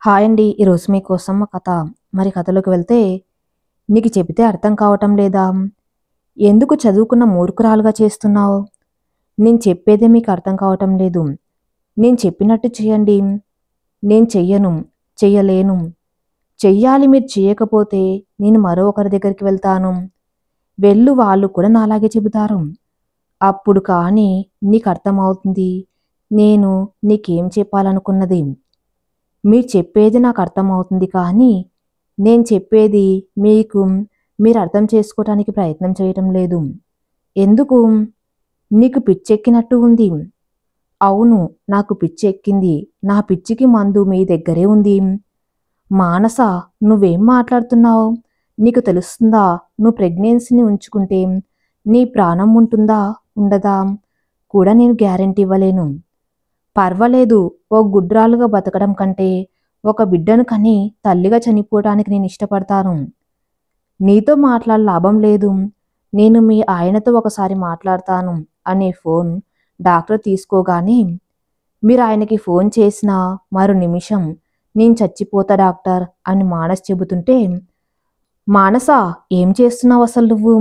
Hi అండి. ఈరోజు మీకోసం ఒక కథ. మరి కథలోకి వెళ్తే, నీకు చెబితే అర్థం కావటం లేదా? ఎందుకు చదువుకున్న మూర్ఖురాలుగా చేస్తున్నావు? నేను చెప్పేదే మీకు అర్థం కావటం లేదు. నేను చెప్పినట్టు చేయండి. నేను చెయ్యను, చెయ్యలేను. చెయ్యాలి, మీరు చెయ్యకపోతే నేను మరో ఒకరి దగ్గరికి వెళ్తాను. వెళ్ళు, వాళ్ళు కూడా నాలాగే చెబుతారు. అప్పుడు కానీ నీకు అర్థమవుతుంది నేను నీకేం చెప్పాలనుకున్నది. మీరు చెప్పేది నాకు అర్థమవుతుంది కానీ నేను చెప్పేది మీరు అర్థం చేసుకోవటానికి ప్రయత్నం చేయటం లేదు. ఎందుకు? నీకు పిచ్చెక్కినట్టు ఉంది. అవును, నాకు పిచ్చెక్కింది. నా పిచ్చికి మందు మీ దగ్గరే ఉంది. మానస, నువ్వేం మాట్లాడుతున్నావు? నీకు తెలుస్తుందా నువ్వు ప్రెగ్నెన్సీని ఉంచుకుంటే నీ ప్రాణం ఉంటుందా ఉండదా కూడా నేను గ్యారెంటీ ఇవ్వలేను. పర్వాలేదు, ఓ గుడ్రాలుగా బతకడం కంటే ఒక బిడ్డను కని తల్లిగా చనిపోవటానికి నేను ఇష్టపడతాను. నీతో మాట్లాడ లాభం లేదు. నేను మీ ఆయనతో ఒకసారి మాట్లాడతాను అనే ఫోన్ డాక్టర్ తీసుకోగానే, మీరు ఆయనకి ఫోన్ చేసిన మరో నిమిషం నేను చచ్చిపోతా డాక్టర్ అని మానస్ చెబుతుంటే, మానస, ఏం చేస్తున్నావు అసలు నువ్వు?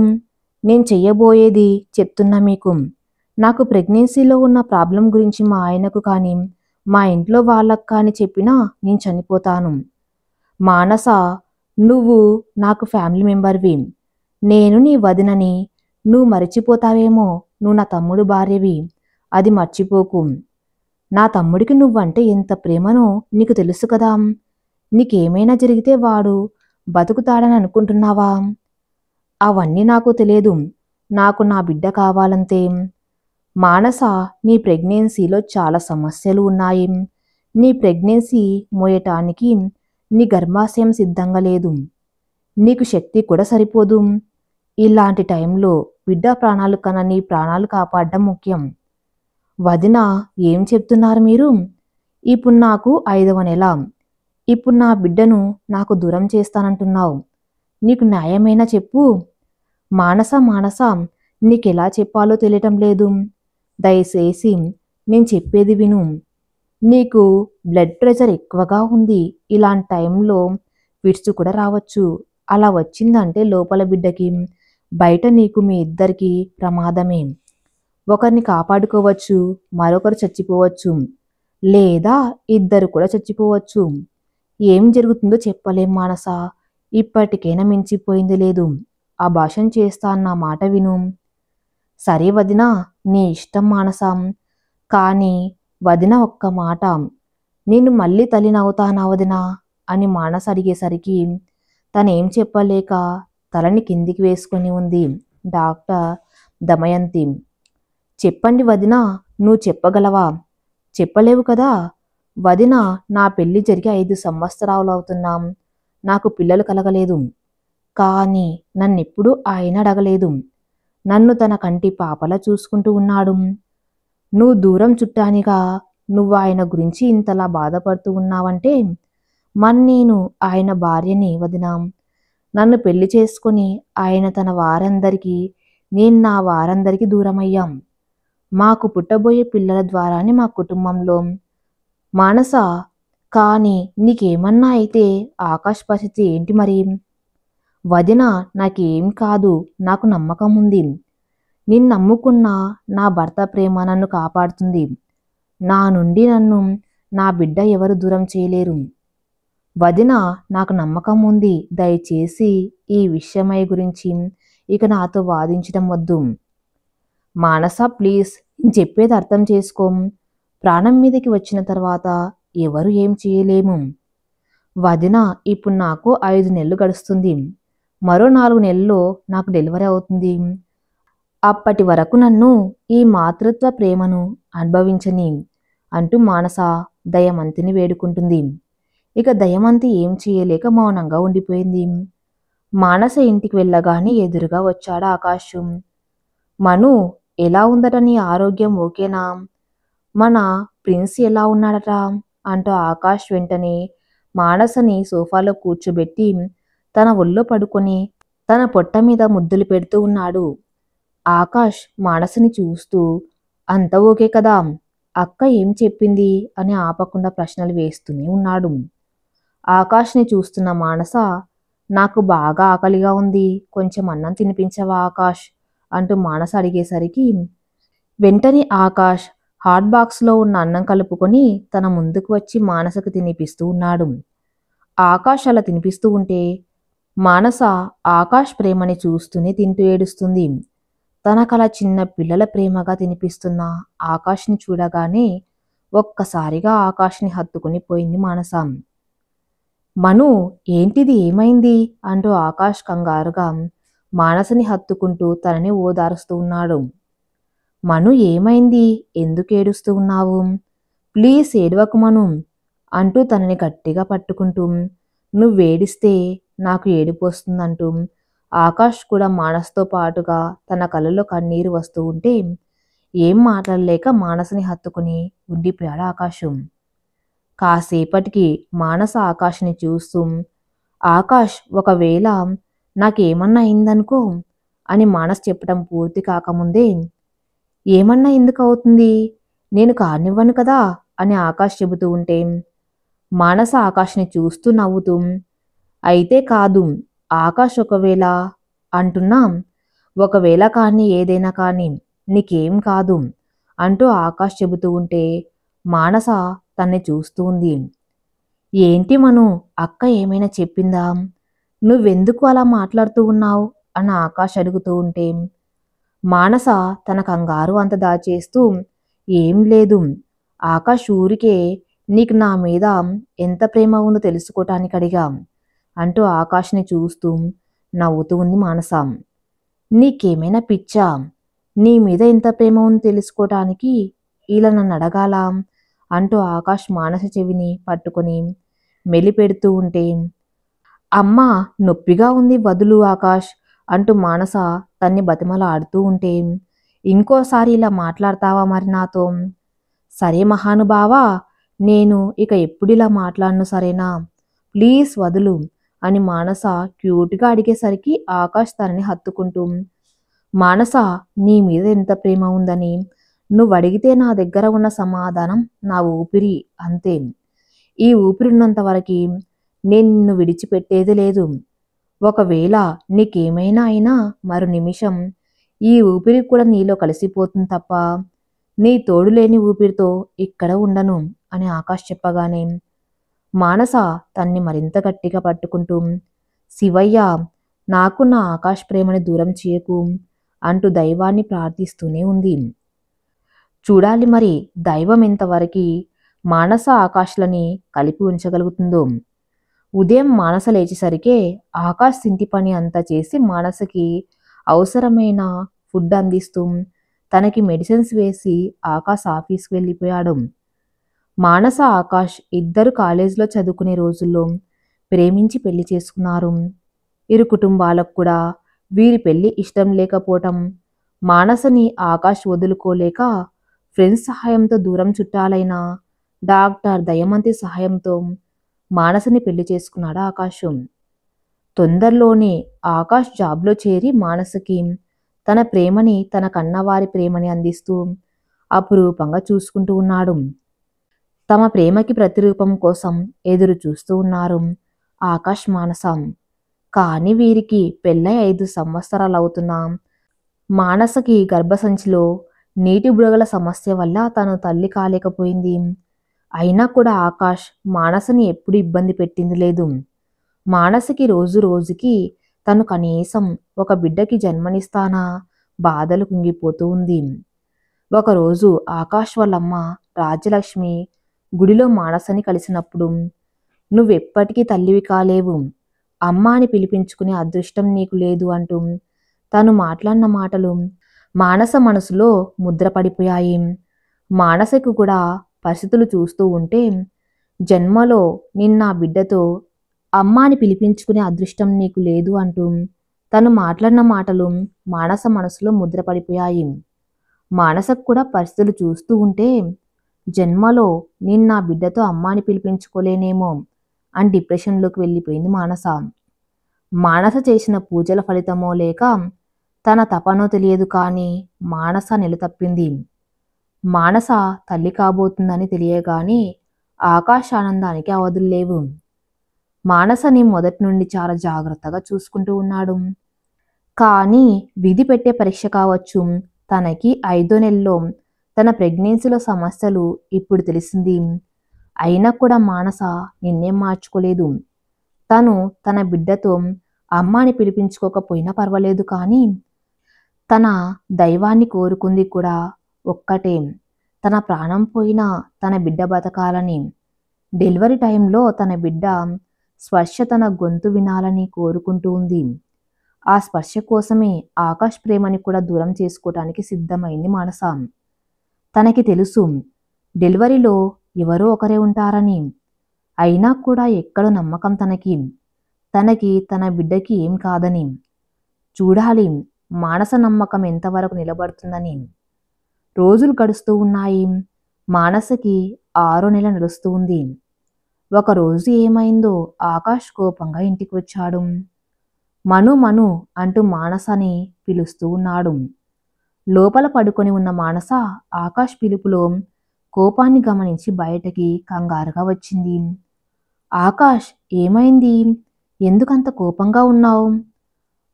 నేను చెయ్యబోయేది చెప్తున్నా మీకు. నాకు ప్రెగ్నెన్సీలో ఉన్న ప్రాబ్లం గురించి మా ఆయనకు కానీ మా ఇంట్లో వాళ్ళకు కానీ చెప్పినా నేను చనిపోతాను. మానస, నువ్వు నాకు ఫ్యామిలీ మెంబర్వి. నేను నీ వదినని. నువ్వు మర్చిపోతావేమో. నువ్వు నా తమ్ముడు భార్యవి. అది మర్చిపోకు. నా తమ్ముడికి నువ్వంటే ఎంత ప్రేమనో నీకు తెలుసు కదా. నీకేమైనా జరిగితే వాడు బతుకుతాడని అనుకుంటున్నావా? అవన్నీ నాకు తెలియదు. నాకు నా బిడ్డ కావాలంతే. మానస, నీ ప్రెగ్నెన్సీలో చాలా సమస్యలు ఉన్నాయి. నీ ప్రెగ్నెన్సీ మోయటానికి నీ గర్భాశయం సిద్ధంగా లేదు. నీకు శక్తి కూడా సరిపోదు. ఇలాంటి టైంలో బిడ్డ ప్రాణాలు కన్నా నీ ప్రాణాలు కాపాడడం ముఖ్యం. వదిన, ఏం చెప్తున్నారు మీరు? ఇప్పుడు నాకు 5వ నెల. ఇప్పుడు నా బిడ్డను నాకు దూరం చేస్తానంటున్నావు. నీకు న్యాయమైనా చెప్పు. మానస, మానస, నీకెలా చెప్పాలో తెలియటం లేదు. దయచేసి నేను చెప్పేది విను. నీకు బ్లడ్ ప్రెషర్ ఎక్కువగా ఉంది. ఇలాంటి టైంలో ఫిట్స్ కూడా రావచ్చు. అలా వచ్చిందంటే లోపల బిడ్డకి, బయట నీకు, మీ ఇద్దరికి ప్రమాదమే. ఒకరిని కాపాడుకోవచ్చు, మరొకరు చచ్చిపోవచ్చు, లేదా ఇద్దరు కూడా చచ్చిపోవచ్చు. ఏం జరుగుతుందో చెప్పలేం మానస. ఇప్పటికైనా మించిపోయింది లేదు. అబార్షన్ చేస్తా అన్న మాట విను. సరే వదిన, నీ ఇష్టం మానస. కానీ వదిన, ఒక్క మాట. నేను మళ్ళీ తల్లినవుతానా వదినా అని మానస అడిగేసరికి తనేం చెప్పలేక తలని కిందికి వేసుకొని ఉంది డాక్టర్ దమయంతి. చెప్పండి వదినా, నువ్వు చెప్పగలవా? చెప్పలేవు కదా. వదిన, నా పెళ్లి జరిగి 5 సంవత్సరాలు అవుతున్నాం. నాకు పిల్లలు కలగలేదు. కానీ నన్నెప్పుడు ఆయన అడగలేదు. నన్ను తన కంటి పాపలా చూసుకుంటూ ఉన్నాడు. నువ్వు దూరం చుట్టానిగా నువ్వు ఆయన గురించి ఇంతలా బాధపడుతూ ఉన్నావంటే, మరి నేను ఆయన భార్యని వదినా. నన్ను పెళ్లి చేసుకుని ఆయన తన వారందరికీ, నేను నా వారందరికీ దూరమయ్యాం. మాకు పుట్టబోయే పిల్లల ద్వారానే మా కుటుంబంలో. మానస, కానీ నీకేమన్నా అయితే ఆకాష్ పరిస్థితి ఏంటి మరి? వదిన, నాకేం కాదు. నాకు నమ్మకం ఉంది. నిన్ను నమ్ముకున్న నా భర్త ప్రేమ నన్ను కాపాడుతుంది. నా నుండి నన్ను, నా బిడ్డ ఎవరు దూరం చేయలేరు. వదిన, నాకు నమ్మకం ఉంది. దయచేసి ఈ విషయమై గురించి ఇక నాతో వాదించడం వద్దు. మానస, ప్లీజ్, నేను చెప్పేది అర్థం చేసుకో. ప్రాణం మీదకి వచ్చిన తర్వాత ఎవరు ఏం చేయలేము. వదిన, ఇప్పుడు నాకు 5 నెలలు గడుస్తుంది. మరో 4 నెలల్లో నాకు డెలివరీ అవుతుంది. అప్పటి వరకు నన్ను, ఈ మాతృత్వ ప్రేమను అనుభవించని అంటూ మానస దయమంతిని వేడుకుంటుంది. ఇక దయమంతి ఏం చేయలేక మౌనంగా ఉండిపోయింది. మానస ఇంటికి వెళ్ళగానే ఎదురుగా వచ్చాడు ఆకాశు. మను, ఎలా ఉందట నీ ఆరోగ్యం? ఓకేనా? మన ప్రిన్స్ ఎలా ఉన్నాడట అంటూ ఆకాష్ వెంటనే మానసని సోఫాలో కూర్చోబెట్టి తన ఒళ్ళో పడుకొని తన పొట్ట మీద ముద్దులు పెడుతూ ఉన్నాడు. ఆకాష్ మానసని చూస్తూ, అంత ఓకే కదా, అక్క ఏం చెప్పింది అని ఆపకుండా ప్రశ్నలు వేస్తూనే ఉన్నాడు. ఆకాష్ని చూస్తున్న మానస, నాకు బాగా ఆకలిగా ఉంది, కొంచెం అన్నం తినిపించవా ఆకాష్ అంటూ మానస అడిగేసరికి వెంటనే ఆకాష్ హాట్ బాక్స్లో ఉన్న అన్నం కలుపుకొని తన ముందుకు వచ్చి మానసకు తినిపిస్తూ ఉన్నాడు. ఆకాష్ అలా తినిపిస్తూ ఉంటే మానస ఆకాష్ ప్రేమని చూస్తూనే తింటూ ఏడుస్తుంది. తనకలా చిన్న పిల్లల ప్రేమగా తినిపిస్తున్న ఆకాష్ని చూడగానే ఒక్కసారిగా ఆకాష్ని హత్తుకుని పోయింది మానస. మను, ఏంటిది, ఏమైంది అంటూ ఆకాష్ కంగారుగా మానసని హత్తుకుంటూ తనని ఓదారుస్తూ ఉన్నాడు. మను, ఏమైంది, ఎందుకు ఏడుస్తూ ఉన్నావు, ప్లీజ్ ఏడవకు మను అంటూ తనని గట్టిగా పట్టుకుంటూ, నువ్వేడిస్తే నాకు ఏడుపు వస్తుందంటూ ఆకాష్ కూడా మానసతో పాటుగా తన కళ్ళలో కన్నీరు వస్తూ ఉంటే ఏం మాట్లాడలేక మానసని హత్తుకుని ఉండిపోయాడు ఆకాశం. కాసేపటికి మానస ఆకాష్ని చూస్తూ, ఆకాష్, ఒకవేళ నాకేమన్నా అయిందనుకో అని మానస్ చెప్పడం పూర్తి కాకముందే, ఏమన్నా ఎందుకు అవుతుంది, నేను కానివ్వను కదా అని ఆకాష్ చెబుతూ ఉంటే మానస ఆకాష్ని చూస్తూ నవ్వుతూ, అయితే కాదు, ఆకాష్ ఒకవేళ అంటున్నా, ఒకవేళ కానీ ఏదైనా కానీ నీకేం కాదు అంటూ ఆకాష్ చెబుతూ ఉంటే మానస తన్ని చూస్తూ ఉంది. ఏంటి మను, అక్క ఏమైనా చెప్పిందా, నువ్వెందుకు అలా మాట్లాడుతూ ఉన్నావు అని ఆకాష్ అడుగుతూ ఉంటే మానస తన కంగారు అంత దాచేస్తూ, ఏం లేదు, ఆకాష్ ఊరికే నీకు నా మీద ఎంత ప్రేమ ఉందో తెలుసుకోవటానికి అడిగా అంటూ ఆకాష్ని చూస్తూ నవ్వుతూ ఉంది మానస. నీకేమైనా పిచ్చా, నీ మీద ఎంత ప్రేమ ఉందో తెలుసుకోవటానికి ఇలా నన్ను అడగాల అంటూ ఆకాష్ మానస చెవిని పట్టుకొని మెలిపెడుతూ ఉంటే, అమ్మా, నొప్పిగా ఉంది, వదులు ఆకాష్ అంటూ మానస తన్ని బతిమలాడుతూ ఉంటే, ఇంకోసారి ఇలా మాట్లాడతావా మరి నాతో, సరే మహానుభావా, నేను ఇక ఎప్పుడిలా మాట్లాడను సరేనా, ప్లీజ్ వదులు అని మానస క్యూట్గా అడిగేసరికి ఆకాష్ తనని హత్తుకుంటూ, మానస, నీ మీద ఎంత ప్రేమ ఉందని నువ్వు అడిగితే నా దగ్గర ఉన్న సమాధానం నా ఊపిరి, అంతే, ఈ ఊపిరిన్నంత వరకు నేను నిన్ను విడిచిపెట్టేది లేదు, ఒకవేళ నీకేమైనా అయినా మరో నిమిషం ఈ ఊపిరి కూడా నీలో కలిసిపోతుంది తప్ప నీ తోడు లేని ఊపిరితో ఇక్కడ ఉండను అని ఆకాష్ చెప్పగానే మానస తన్ని మరింత గట్టిగా పట్టుకుంటూ, శివయ్య, నాకు నా ఆకాష్ ప్రేమని దూరం చేయకు అంటూ దైవాన్ని ప్రార్థిస్తూనే ఉంది. చూడాలి మరి దైవం ఎంతవరకు మానస ఆకాష్లని కలిపి ఉంచగలుగుతుందో. ఉదయం మానస లేచేసరికే ఆకాష్ ఇంటి పని అంతా చేసి మానసకి అవసరమైన ఫుడ్ అందిస్తూ తనకి మెడిసిన్స్ వేసి ఆకాష్ ఆఫీస్కి వెళ్ళిపోయాడు. మానస ఆకాష్ ఇద్దరు కాలేజీలో చదువుకునే రోజుల్లో ప్రేమించి పెళ్లి చేసుకున్నారు. ఇరు కుటుంబాలకు కూడా వీరి పెళ్లి ఇష్టం లేకపోవటం మానసని ఆకాష్ వదులుకోలేక ఫ్రెండ్స్ సహాయంతో దూరం చుట్టాలైన డాక్టర్ దయమంతి సహాయంతో మానసని పెళ్లి చేసుకున్నాడు ఆకాశం. తొందరలోనే ఆకాష్ జాబ్లో చేరి మానసకి తన ప్రేమని, తన కన్నవారి ప్రేమని అందిస్తూ అపురూపంగా చూసుకుంటూ ఉన్నాడు. తమ ప్రేమకి ప్రతిరూపం కోసం ఎదురు చూస్తూ ఉన్నారు ఆకాష్, మానస. కానీ వీరికి పెళ్ళై 5 సంవత్సరాలు అవుతున్నా మానసకి గర్భసంచిలో నీటి బుడగల సమస్య వల్ల తను తల్లి కాలేకపోయింది. అయినా కూడా ఆకాష్ మానసని ఎప్పుడు ఇబ్బంది పెట్టింది లేదు. మానసకి రోజు రోజుకి తను కనీసం ఒక బిడ్డకి జన్మనిస్తానా బాధలు కుంగిపోతూ ఉంది. ఒకరోజు ఆకాష్ వాళ్ళమ్మ రాజ్యలక్ష్మి గుడిలో మానసని కలిసినప్పుడు, నువ్వెప్పటికీ తల్లివి కాలేవు, అమ్మ అని పిలిపించుకునే అదృష్టం నీకు లేదు అంటూ తను మాట్లాడిన మాటలు మానస మనసులో ముద్రపడిపోయాయి. మానసకు కూడా పరిస్థితులు చూస్తూ ఉంటే, జన్మలో నిన్న బిడ్డతో అమ్మ అని పిలిపించుకునే అదృష్టం నీకు లేదు అంటూ తను మాట్లాడిన మాటలు మానస మనసులో ముద్రపడిపోయాయి. మానసకు కూడా పరిస్థితులు చూస్తూ ఉంటే, జన్మలో నిన్న బిడ్డతో అమ్మ అని పిలిపించుకోలేనేమో అని డిప్రెషన్లోకి వెళ్ళిపోయింది మానస. మానస చేసిన పూజల ఫలితమో లేక తన తపనో తెలియదు కానీ మానస నిలతప్పింది. మానస తల్లి కాబోతుందని తెలియగానే ఆకాష్ ఆనందానికి అవధులు లేవు. మానసని మొదటి నుండి చాలా జాగ్రత్తగా చూసుకుంటూ ఉన్నాడు. కానీ విధి పెట్టే పరీక్ష కావచ్చు, తనకి 5వ నెలలో తన ప్రెగ్నెన్సీలో సమస్యలు ఇప్పుడు తెలిసింది. అయినా కూడా మానస నిన్నేం మార్చుకోలేదు. తను తన బిడ్డతో అమ్మ అని పిలిపించుకోకపోయినా పర్వాలేదు, కానీ తన దైవాన్ని కోరుకుంది కూడా ఒక్కటే, తన ప్రాణం పోయినా తన బిడ్డ బతకాలని. డెలివరీ టైంలో తన బిడ్డ స్పర్శ తన గొంతు వినాలని కోరుకుంటూ ఉంది. ఆ స్పర్శ కోసమే ఆకాష్ ప్రేమని కూడా దూరం చేసుకోవటానికి సిద్ధమైంది మానస. తనకి తెలుసు డెలివరీలో ఎవరో ఒకరే ఉంటారని. అయినా కూడా ఎక్కడో నమ్మకం తనకి తన బిడ్డకి ఏం కాదని. చూడాలి మానస నమ్మకం ఎంతవరకు నిలబడుతుందని. రోజులు గడుస్తూ ఉన్నాయి. మానసకి 6వ నెల నడుస్తూ ఉంది. ఒకరోజు ఏమైందో ఆకాష్ కోపంగా ఇంటికి వచ్చాడు. మను మను అంటూ మానసని పిలుస్తూ ఉన్నాడు. లోపల పడుకొని ఉన్న మానస ఆకాష్ పిలుపులో కోపాన్ని గమనించి బయటకి కంగారుగా వచ్చింది. ఆకాష్, ఏమైంది? ఎందుకంత కోపంగా ఉన్నావు?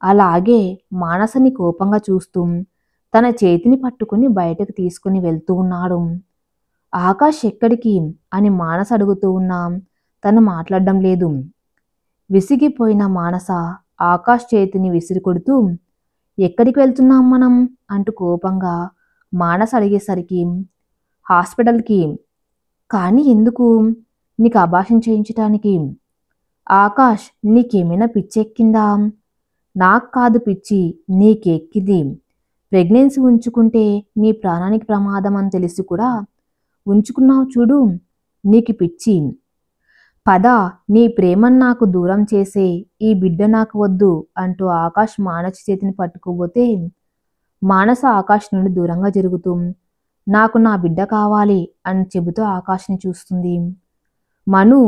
అలాగే మానసని కోపంగా చూస్తూ తన చేతిని పట్టుకుని బయటకు తీసుకుని వెళ్తూ ఉన్నాడు. ఆకాష్ ఎక్కడికి అని మానస అడుగుతూ ఉన్నా తను మాట్లాడడం లేదు. విసిగిపోయిన మానస ఆకాష్ చేతిని విసిరి కొడుతూ, ఎక్కడికి వెళ్తున్నాం మనం అంటూ కోపంగా మానస అడిగేసరికి, హాస్పిటల్కి. కానీ ఎందుకు? నీకు అబార్షన్ చేయించటానికి. ఆకాష్, నీకేమైనా పిచ్చెక్కిందా? నాకు కాదు పిచ్చి, నీకెక్కింది. ప్రెగ్నెన్సీ ఉంచుకుంటే నీ ప్రాణానికి ప్రమాదం అని తెలిసి కూడా ఉంచుకున్నావు చూడు, నీకు పిచ్చి. పద, నీ ప్రేమను నాకు దూరం చేసే, ఈ బిడ్డ నాకు వద్దు అంటూ ఆకాష్ మానస చేతిని పట్టుకోబోతే మానస ఆకాష్ నుండి దూరంగా జరుగుతూ, నాకు నా బిడ్డ కావాలి అని చెబుతూ ఆకాష్ని చూస్తుంది. మను,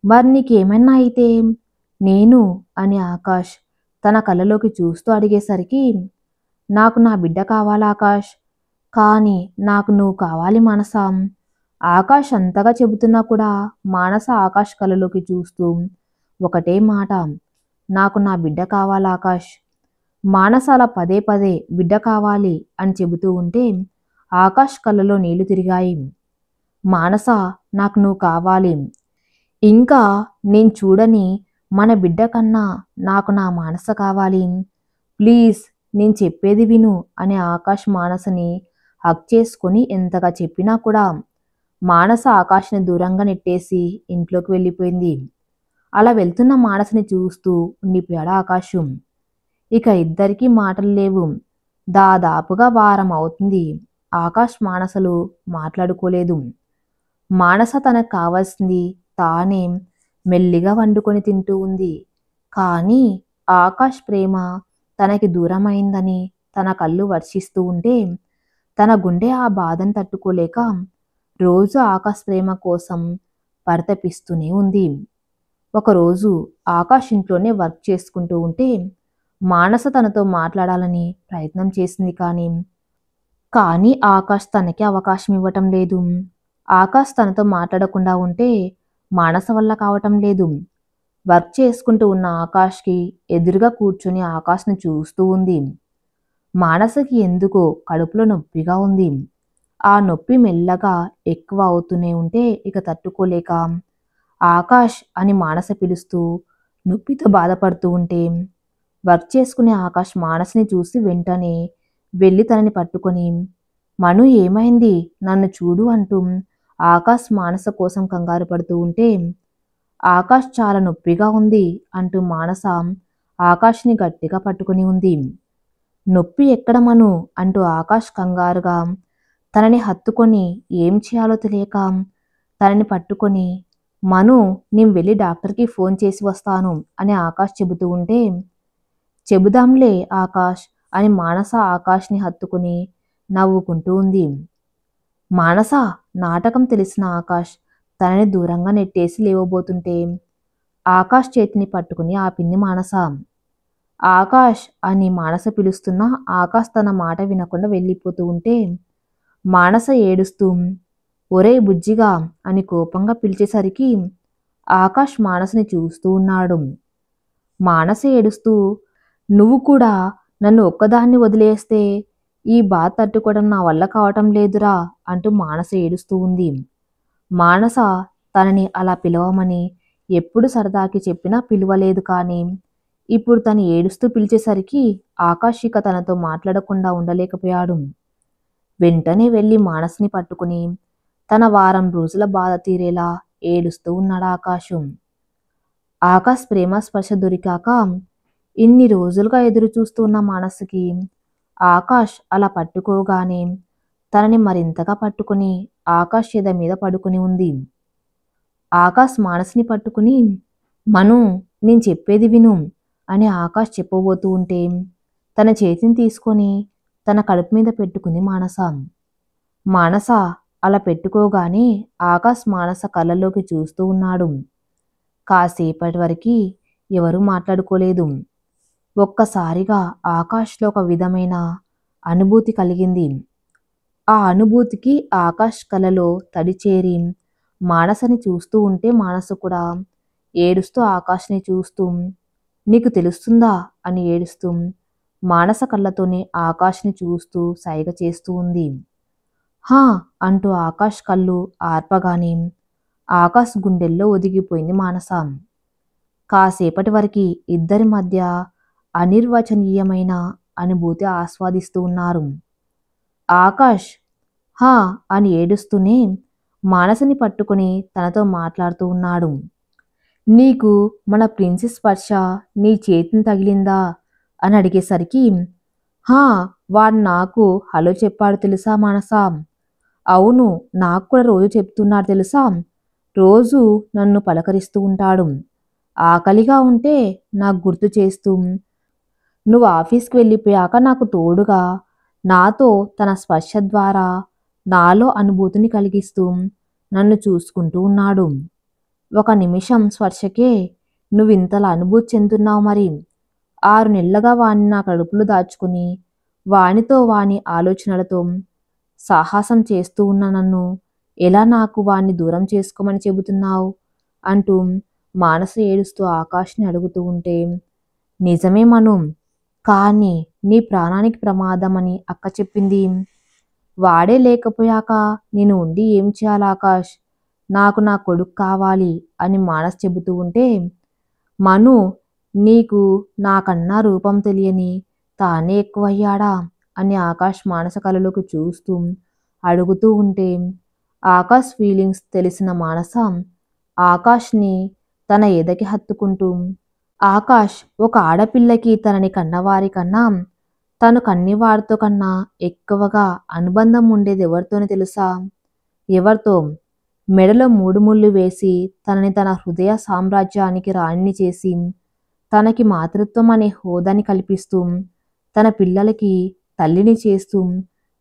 మరి నీకేమైనా అయితే? నేను అని ఆకాష్ తన కళ్ళలోకి చూస్తూ అడిగేసరికి, నాకు నా బిడ్డ కావాలి ఆకాష్, కానీ నాకు నువ్వు కావాలి మానస. ఆకాష్ అంతగా చెబుతున్నా కూడా మానస ఆకాష్ కళ్ళలోకి చూస్తూ ఒకటే మాట, నాకు నా బిడ్డ కావాలి ఆకాష్. మానస అలా పదే పదే బిడ్డ కావాలి అని చెబుతూ ఉంటే ఆకాష్ కళ్ళలో నీళ్లు తిరిగాయి. మానస, నాకు నువ్వు కావాలి. ఇంకా నేను చూడని మన బిడ్డ కన్నా నాకు నా మానస కావాలి. ప్లీజ్, నేను చెప్పేది విను అని ఆకాష్ మానసని హగ్ చేసుకొని ఎంతగా చెప్పినా కూడా మానస ఆకాష్ని దూరంగా నెట్టేసి ఇంట్లోకి వెళ్ళిపోయింది. అలా వెళ్తున్న మానసని చూస్తూ ఉండిపోయాడు ఆకాశం. ఇక ఇద్దరికీ మాటలు లేవు. దాదాపుగా వారం అవుతుంది ఆకాష్ మానసలు మాట్లాడుకోలేదు. మానస తనకు కావాల్సింది తానే మెల్లిగా వండుకొని తింటూ ఉంది. కానీ ఆకాష్ ప్రేమ తనకి దూరమైందని తన కళ్ళు వర్షిస్తూ ఉంటే తన గుండె ఆ బాధను తట్టుకోలేక రోజు ఆకాష్ ప్రేమ కోసం పరితపిస్తూనే ఉంది. ఒకరోజు ఆకాష్ ఇంట్లోనే వర్క్ చేసుకుంటూ ఉంటే మానస తనతో మాట్లాడాలని ప్రయత్నం చేసింది, కానీ ఆకాష్ తనకి అవకాశం ఇవ్వటం లేదు. ఆకాష్ తనతో మాట్లాడకుండా ఉంటే మానస వల్ల కావటం లేదు. వర్క్ చేసుకుంటూ ఉన్న ఆకాష్కి ఎదురుగా కూర్చొని ఆకాష్ని చూస్తూ ఉంది. మానసకి ఎందుకో కడుపులో నొప్పిగా ఉంది. ఆ నొప్పి మెల్లగా ఎక్కువ అవుతూనే ఉంటే ఇక తట్టుకోలేక ఆకాష్ అని మానస పిలుస్తూ నొప్పితో బాధపడుతూ ఉంటే వర్క్ చేసుకునే ఆకాష్ మానసని చూసి వెంటనే వెళ్ళి తనని పట్టుకొని, మను, ఏమైంది? నన్ను చూడు అంటూ ఆకాష్ మానస కోసం కంగారు పడుతూ ఉంటే, ఆకాష్ చాలా నొప్పిగా ఉంది అంటూ మానస ఆకాష్ని గట్టిగా పట్టుకొని ఉంది. నొప్పి ఎక్కడ మను అంటూ ఆకాష్ కంగారుగా తనని హత్తుకొని ఏం చేయాలో తెలియక తనని పట్టుకొని, మను, నేను వెళ్ళి డాక్టర్కి ఫోన్ చేసి వస్తాను అని ఆకాష్ చెబుతూ ఉంటే, చెబుదాంలే ఆకాష్ అని మానస ఆకాష్ని హత్తుకొని నవ్వుకుంటూ ఉంది. మానస నాటకం తెలిసిన ఆకాష్ తనని దూరంగా నెట్టేసి లేవబోతుంటే ఆకాష్ చేతిని పట్టుకుని ఆపింది మానస. ఆకాష్ అని మానస పిలుస్తున్నా ఆకాష్ తన మాట వినకుండా వెళ్ళిపోతూ ఉంటే మానస ఏడుస్తూ, ఒరే బుజ్జిగా అని కోపంగా పిలిచేసరికి ఆకాష్ మానసని చూస్తూ ఉన్నాడు. మానస ఏడుస్తూ, నువ్వు కూడా నన్ను ఒక్కదాన్ని వదిలేస్తే ఈ బాధ తట్టుకోవడం నా వల్ల కావటం లేదురా అంటూ మానస ఏడుస్తూ ఉంది. మానస తనని అలా పిలవమని ఎప్పుడు సరదాకి చెప్పినా పిలవలేదు, కానీ ఇప్పుడు తను ఏడుస్తూ పిలిచేసరికి ఆకాష్ ఇక తనతో మాట్లాడకుండా ఉండలేకపోయాడు. వెంటనే వెళ్ళి మానస్ని పట్టుకుని తన వారం రోజుల బాధ తీరేలా ఏడుస్తూ ఉన్నాడు ఆకాశం. ఆకాశ్ ప్రేమ స్పర్శ దొరికాక ఇన్ని రోజులుగా ఎదురు చూస్తున్న మానసుకి ఆకాష్ అలా పట్టుకోగానే తనని మరింతగా పట్టుకుని ఆకాష్ ఎద మీద పడుకుని ఉంది. ఆకాష్ మానసుని పట్టుకుని, మను నేను చెప్పేది విను అని ఆకాష్ చెప్పబోతూ ఉంటే తన చేతిని తీసుకొని తన కడుపు మీద పెట్టుకుంది మానస. మానస అలా పెట్టుకోగానే ఆకాష్ మానస కళ్ళలోకి చూస్తూ ఉన్నాడు. కాసేపటి వరకు ఎవరూ మాట్లాడుకోలేదు. ఒక్కసారిగా ఆకాష్లో ఒక విధమైన అనుభూతి కలిగింది. ఆ అనుభూతికి ఆకాష్ కలలో తడి చేరి మానసని చూస్తూ ఉంటే మానస కూడా ఏడుస్తూ ఆకాష్ని చూస్తూ, నీకు తెలుస్తుందా అని ఏడుస్తూ మానస కళ్ళతోనే ఆకాష్ని చూస్తూ సైగ చేస్తూ ఉంది. హా అంటూ ఆకాష్ కళ్ళు ఆర్పగానే ఆకాష్ గుండెల్లో ఒదిగిపోయింది మానస. కాసేపటి వరకు ఇద్దరి మధ్య అనిర్వచనీయమైన అనుభూతి ఆస్వాదిస్తూ ఉన్నారు. ఆకాష్ హా అని ఏడుస్తూనే మానసని పట్టుకుని తనతో మాట్లాడుతూ ఉన్నాడు. నీకు మన ప్రిన్సెస్ స్పర్శ నీ చేతిని తగిలిందా అని అడిగేసరికి, హా వాడు నాకు హలో చెప్పాడు తెలుసా మానస. అవును, నాకు కూడా రోజు చెప్తున్నాడు తెలుసా. రోజు నన్ను పలకరిస్తూ ఉంటాడు. ఆకలిగా ఉంటే నాకు గుర్తు చేస్తూ, నువ్వు ఆఫీస్కి వెళ్ళిపోయాక నాకు తోడుగా నాతో తన స్పర్శ ద్వారా నాలో అనుభూతిని కలిగిస్తూ నన్ను చూసుకుంటూ ఉన్నాడు. ఒక నిమిషం స్పర్శకే నువ్వు ఇంతలా అనుభూతి చెందుతున్నావు మరి. 6 నెలలుగా వాణ్ణి నా కడుపులో దాచుకుని వానితో వాని ఆలోచనలతో సాహసం చేస్తూ ఉన్న నన్ను ఎలా నాకు వాణ్ణి దూరం చేసుకోమని చెబుతున్నావు అంటూ మానస ఏడుస్తూ ఆకాష్ని అడుగుతూ ఉంటే, నిజమే మను, కానీ నీ ప్రాణానికి ప్రమాదం అని అక్క చెప్పింది. వాడే లేకపోయాక నేను ఉండి ఏం చేయాలి ఆకాష్, నాకు నా కొడుకు కావాలి అని మానస్ చెబుతూ ఉంటే, మను నీకు నాకన్నా రూపం తెలియని తానే ఎక్కువయ్యాడా అని ఆకాష్ మానస కళలోకి చూస్తూ అడుగుతూ ఉంటే, ఆకాష్ ఫీలింగ్స్ తెలిసిన మానస ఆకాష్ని తన ఎదకి హత్తుకుంటూ, ఆకాష్ ఒక ఆడపిల్లకి తనని కన్నవారి కన్నా తను కన్నివారితో కన్నా ఎక్కువగా అనుబంధం ఉండేది ఎవరితోనే తెలుసా? ఎవరితో? మెడలో 3 ముళ్ళు వేసి తనని తన హృదయ సామ్రాజ్యానికి రాణిని చేసి తనకి మాతృత్వం అనే హోదాని కల్పిస్తూ తన పిల్లలకి తల్లిని చేస్తూ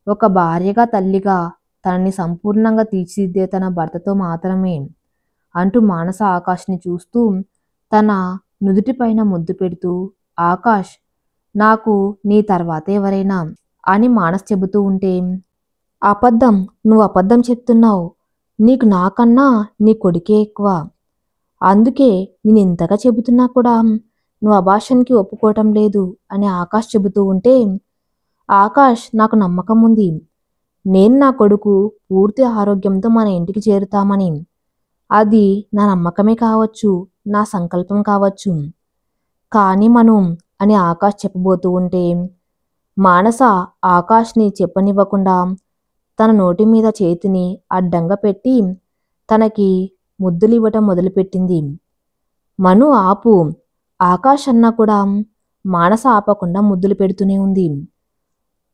ఒక భార్యగా తల్లిగా తనని సంపూర్ణంగా తీర్చిదిద్దే తన భర్తతో మాత్రమే అంటూ మానస ఆకాష్ని చూస్తూ తన నుదుటిపైన ముద్దు పెడుతూ, ఆకాష్ నాకు నీ తర్వాత ఎవరైనా అని మానస్ చెబుతూ ఉంటే, అబద్ధం, నువ్వు అబద్ధం చెప్తున్నావు. నీకు నాకన్నా నీ కొడుకే ఎక్కువ. అందుకే నేను ఇంతగా చెబుతున్నా కూడా నువ్వు అబార్షన్కి ఒప్పుకోవటం లేదు అని ఆకాష్ చెబుతూ ఉంటే, ఆకాష్ నాకు నమ్మకం ఉంది. నేను నా కొడుకు పూర్తి ఆరోగ్యంతో మన ఇంటికి చేరుతామని. అది నా నమ్మకమే కావచ్చు, నా సంకల్పం కావచ్చు. కానీ మనం అని ఆకాష్ చెప్పబోతూ ఉంటే మానస ఆకాష్ని చెప్పనివ్వకుండా తన నోటి మీద చేతిని అడ్డంగా పెట్టి తనకి ముద్దులివ్వటం మొదలుపెట్టింది. మను ఆపు, ఆకాష్ అన్నా కూడా మానస ఆపకుండా ముద్దులు పెడుతూనే ఉంది.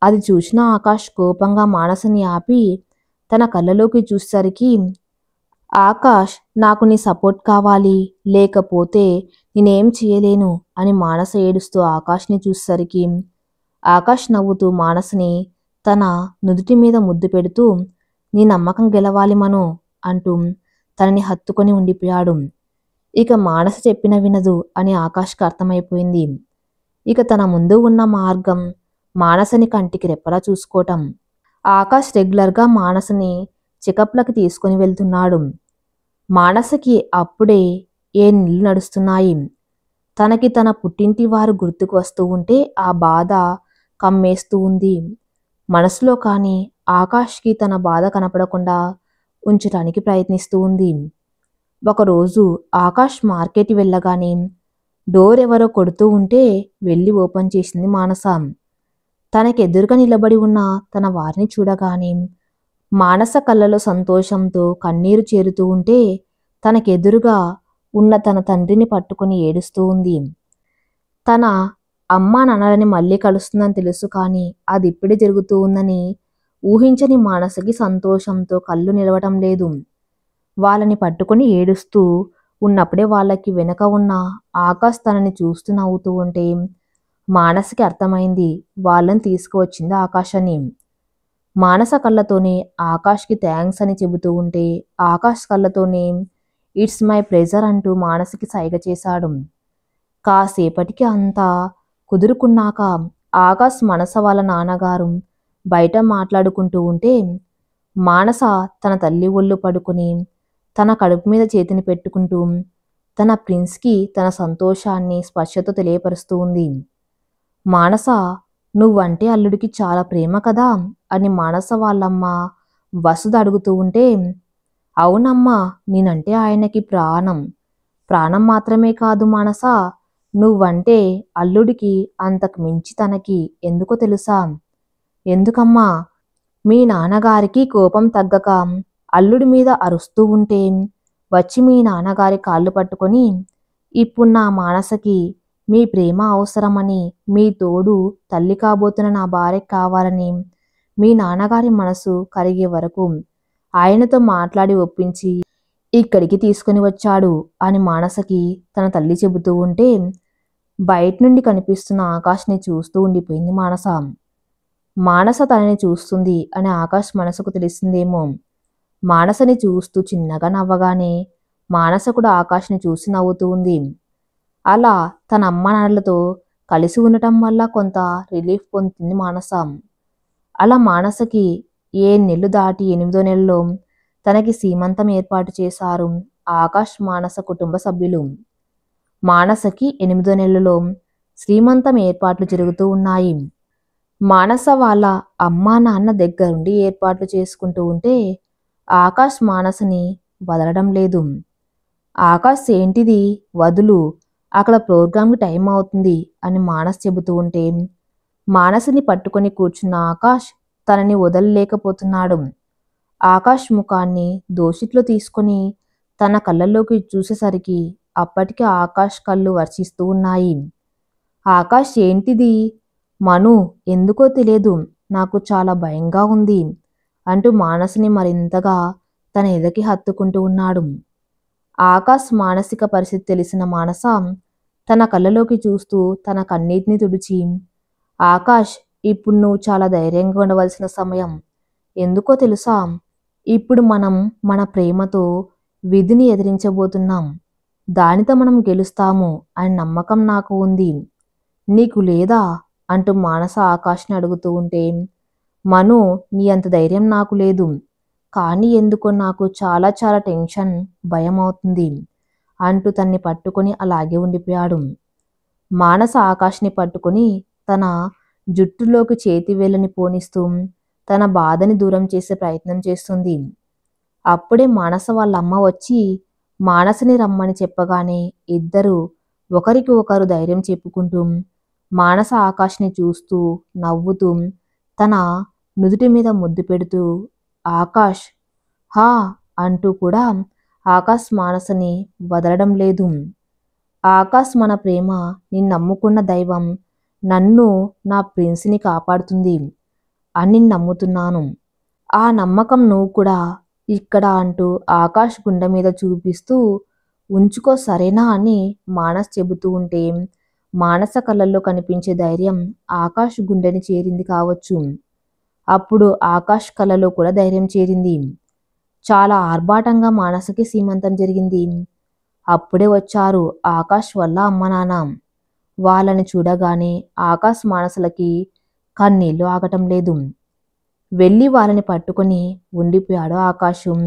అది చూసిన ఆకాష్ కోపంగా మానసని ఆపి తన కళ్ళలోకి చూసేసరికి, ఆకాష్ నాకు నీ సపోర్ట్ కావాలి, లేకపోతే నేనేం చేయలేను అని మానస ఏడుస్తూ ఆకాష్ని చూసేసరికి ఆకాష్ నవ్వుతూ మానసని తన నుదుటి మీద ముద్దు పెడుతూ, నీ నమ్మకం గెలవాలి మను అంటూ తనని హత్తుకొని ఉండిపోయాడు. ఇక మానస చెప్పిన వినదు అని ఆకాష్కి అర్థమైపోయింది. ఇక తన ముందు ఉన్న మార్గం మానసని కంటికి రెప్పలా చూసుకోవటం. ఆకాష్ రెగ్యులర్గా మానసని చెకప్లకి తీసుకొని వెళ్తున్నాడు. మానసకి అప్పుడే ఏ నీళ్లు నడుస్తున్నాయి. తనకి తన పుట్టింటి వారు గుర్తుకు వస్తూ ఉంటే ఆ బాధ కమ్మేస్తూ ఉంది మనసులో. కానీ ఆకాష్కి తన బాధ కనపడకుండా ఉంచటానికి ప్రయత్నిస్తూ ఉంది. ఒకరోజు ఆకాష్ మార్కెట్ వెళ్ళగానే డోర్ ఎవరో కొడుతూ ఉంటే వెళ్ళి ఓపెన్ చేసింది మానస. తనకెదురుగా నిలబడి ఉన్న తన వారిని చూడగానే మానస కళ్ళలో సంతోషంతో కన్నీరు చేరుతూ ఉంటే తనకెదురుగా ఉన్న తన తండ్రిని పట్టుకుని ఏడుస్తూ ఉంది. తన అమ్మా నాన్నలని మళ్ళీ కలుస్తుందని తెలుసు, కానీ అది ఇప్పుడే జరుగుతూ ఉందని ఊహించని మానసకి సంతోషంతో కళ్ళు నిలవటం లేదు. వాళ్ళని పట్టుకొని ఏడుస్తూ ఉన్నప్పుడే వాళ్ళకి వెనక ఉన్న ఆకాష్ తనని చూస్తూ నవ్వుతూ ఉంటే మానసకి అర్థమైంది వాళ్ళని తీసుకువచ్చింది ఆకాష్ అని. మానస కళ్ళతోనే ఆకాష్కి థ్యాంక్స్ అని చెబుతూ ఉంటే ఆకాష్ కళ్ళతోనే ఇట్స్ మై ప్లెజర్ అంటూ మానసకి సైగ చేశాడు. కాసేపటికి అంతా కుదురుకున్నాక ఆకాష్ మనస వాళ్ళ నాన్నగారు బయట మాట్లాడుకుంటూ ఉంటే మానస తన తల్లి ఒళ్ళు పడుకుని తన కడుపు మీద చేతిని పెట్టుకుంటూ తన ప్రిన్స్కి తన సంతోషాన్ని స్పర్శతో తెలియపరుస్తూ ఉంది. మానస, నువ్వంటే అల్లుడికి చాలా ప్రేమ కదా అని మానస వాళ్ళమ్మ వసుధ అడుగుతూ ఉంటే, అవునమ్మా, నేనంటే ఆయనకి ప్రాణం. ప్రాణం మాత్రమే కాదు మానస, నువ్వంటే అల్లుడికి అంతకు మించి తనకి. ఎందుకో తెలుసా? ఎందుకమ్మా? మీ నాన్నగారికి కోపం తగ్గక అల్లుడి మీద అరుస్తూ ఉంటే వచ్చి మీ నాన్నగారి కాళ్ళు పట్టుకొని ఇప్పుడు నా మానసకి మీ ప్రేమ అవసరమని, మీ తోడు తల్లి కాబోతున్న నా భార్యకి కావాలని మీ నాన్నగారి మనసు కరిగే వరకు ఆయనతో మాట్లాడి ఒప్పించి ఇక్కడికి తీసుకుని వచ్చాడు అని మానసకి తన తల్లి చెబుతూ ఉంటే బయట నుండి కనిపిస్తున్న ఆకాష్ని చూస్తూ ఉండిపోయింది మానస. మానస తనని చూస్తుంది అని ఆకాష్ మనసుకు తెలిసిందేమో. మానసని చూస్తూ చిన్నగా నవ్వగానే మానస కూడా ఆకాష్ని చూసి నవ్వుతూ ఉంది. అలా తన అమ్మ నాన్నలతో కలిసి ఉండటం వల్ల కొంత రిలీఫ్ పొందుతుంది మానస. అలా మానసకి 7 నెలలు దాటి 8వ నెలలో తనకి సీమంతం ఏర్పాటు చేశారు ఆకాష్ మానస కుటుంబ సభ్యులు. మానసకి 8వ నెలలో శ్రీమంతం ఏర్పాట్లు జరుగుతూ ఉన్నాయి. మానస వాళ్ళ అమ్మా నాన్న దగ్గరుండి ఏర్పాట్లు చేసుకుంటూ ఉంటే ఆకాష్ మానసని వదలడం లేదు. ఆకాష్, ఏంటిది, వదులు, అక్కడ ప్రోగ్రాంకి టైం అవుతుంది అని మానస్ చెబుతూ ఉంటే మానసిని పట్టుకొని కూర్చున్న ఆకాష్ తనని వదలలేకపోతున్నాడు. ఆకాష్ ముఖాన్ని దోషిట్లో తీసుకొని తన కళ్ళల్లోకి చూసేసరికి అప్పటికే ఆకాష్ కళ్ళు వర్షిస్తూ ఉన్నాయి. ఆకాష్, ఏంటిది? మను, ఎందుకో తెలియదు, నాకు చాలా భయంగా ఉంది అంటూ మానసిని మరింతగా తన ఎదకి హత్తుకుంటూ ఉన్నాడు. ఆకాష్ మానసిక పరిస్థితి తెలిసిన మానస తన కళ్ళలోకి చూస్తూ తన కన్నీటిని తుడిచి, ఆకాష్, ఇప్పుడు నువ్వు చాలా ధైర్యంగా ఉండవలసిన సమయం. ఎందుకో తెలుసా? ఇప్పుడు మనం మన ప్రేమతో విధిని ఎదిరించబోతున్నాం. దానితో మనం గెలుస్తాము అని నమ్మకం నాకు ఉంది. నీకు లేదా అంటూ మానస ఆకాష్ని అడుగుతూ ఉంటే, మను, నీ అంత ధైర్యం నాకు లేదు, కానీ ఎందుకో నాకు చాలా చాలా టెన్షన్, భయం అవుతుంది అంటూ తన్ని పట్టుకొని అలాగే ఉండిపోయాడు. మానస ఆకాష్ని పట్టుకొని తన జుట్టులోకి చేతి వేళ్ళని పోనిస్తూ తన బాధని దూరం చేసే ప్రయత్నం చేస్తుంది. అప్పుడే మానస వాళ్ళ అమ్మ వచ్చి మానసని రమ్మని చెప్పగానే ఇద్దరు ఒకరికి ఒకరు ధైర్యం చెప్పుకుంటూ మానస ఆకాష్ని చూస్తూ నవ్వుతూ తన నుదుటి మీద ముద్దు పెడుతూ ఆకాష్ హా అంటూ కూడా ఆకాష్ మానసని వదలడం లేదు. ఆకాష్, మన ప్రేమ, నిన్ను నమ్ముకున్న దైవం నన్ను, నా ప్రిన్స్ని కాపాడుతుంది అని నమ్ముతున్నాను. ఆ నమ్మకం నువ్వు కూడా ఇక్కడ అంటూ ఆకాష్ గుండె మీద చూపిస్తూ ఉంచుకో, సరేనా అని మానస్ చెబుతూ ఉంటే మానస కళ్ళల్లో కనిపించే ధైర్యం ఆకాష్ గుండెని చేరింది కావచ్చు. అప్పుడు ఆకాష్ కళ్ళలో కూడా ధైర్యం చేరింది. చాలా ఆర్భాటంగా మానసకి సీమంతం జరిగింది. అప్పుడే వచ్చారు ఆకాష్ వల్ల అమ్మ నాన్న. వాళ్ళని చూడగానే ఆకాష్ మానసలకి కన్నీళ్లు ఆగటం లేదు. వెళ్ళి వాళ్ళని పట్టుకొని ఉండిపోయాడు ఆకాశం.